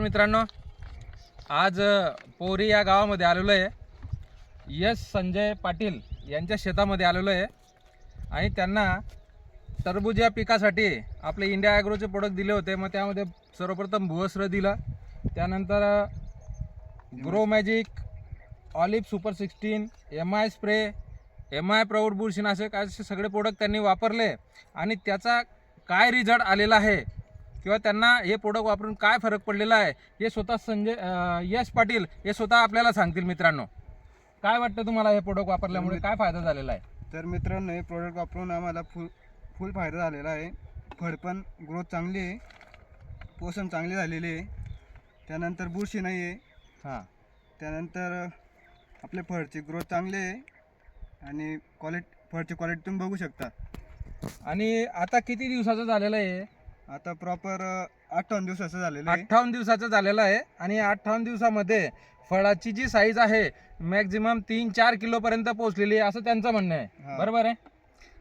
मित्रांनो, आज पोरी या गावामध्ये आलेलो आहे. यश संजय पाटील यांच्या शेतामध्ये आलेलो आहे आणि त्यांना टरबूज या पिकासाठी आपले इंडिया ॲग्रोचे प्रोडक्ट दिले होते. मग त्यामध्ये सर्वप्रथम भुवस्त्र दिलं, त्यानंतर grow magic, olive super 16, MI spray, MI प्रौढ बुरशीनाशक असे सगळे प्रोडक्ट त्यांनी वापरले आणि त्याचा काय रिझल्ट आलेला आहे किंवा त्यांना हे प्रोडक्ट वापरून काय फरक पडलेला आहे हे स्वतः यश पाटील हे स्वतः आपल्याला सांगतील. मित्रांनो, काय वाटतं तुम्हाला हे प्रोडक्ट वापरल्यामुळे काय फायदा झालेला आहे? तर मित्रांनो, हे प्रोडक्ट वापरून आम्हाला फुल फायदा झालेला आहे. फळ पण ग्रोथ चांगली आहे, पोषण चांगली झालेली आहे, त्यानंतर बुरशी नाही आहे. त्यानंतर आपले फळची ग्रोथ चांगली आहे आणि फळची क्वालिटी तुम्ही बघू शकता. आणि आता किती दिवसाचं झालेलं आहे? आता प्रॉपर 58 दिवसाचं झालेलं आहे. 58 दिवसाचं झालेलं आहे आणि 58 दिवसामध्ये फळाची जी साईज आहे मॅक्झिमम 3-4 किलोपर्यंत पोहोचलेली आहे असं त्यांचं म्हणणं आहे. बरोबर आहे?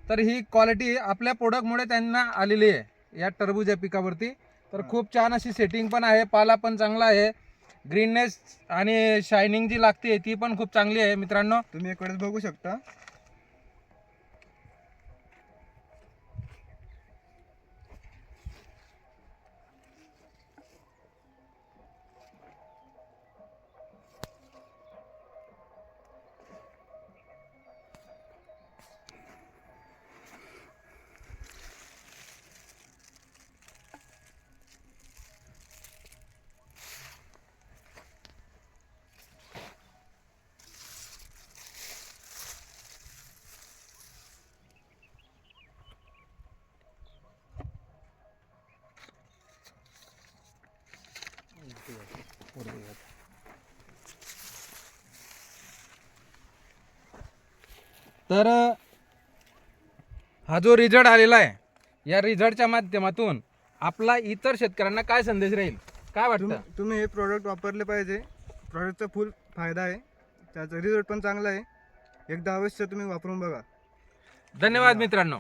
तर ही क्वालिटी आपल्या प्रोडक्टमुळे त्यांना आलेली आहे या टरबूज या पिकावरती. तर खूप छान अशी सेटिंग पण आहे, पाला पण चांगला आहे, ग्रीननेस आणि शायनिंग जी लागते ती पण खूप चांगली आहे. मित्रांनो, तुम्ही एक वेळेस बघू शकता. तर हा जो रिझल्ट आलेला आहे या रिझल्टच्या माध्यमातून आपला इतर शेतकऱ्यांना काय संदेश राहील, काय वाटतं? तुम्ही हे प्रोडक्ट वापरले पाहिजे. प्रोडक्टचा फुल फायदा आहे, त्याचा रिझल्ट पण चांगला आहे. एकदा अवश्य तुम्ही वापरून बघा. धन्यवाद मित्रांनो.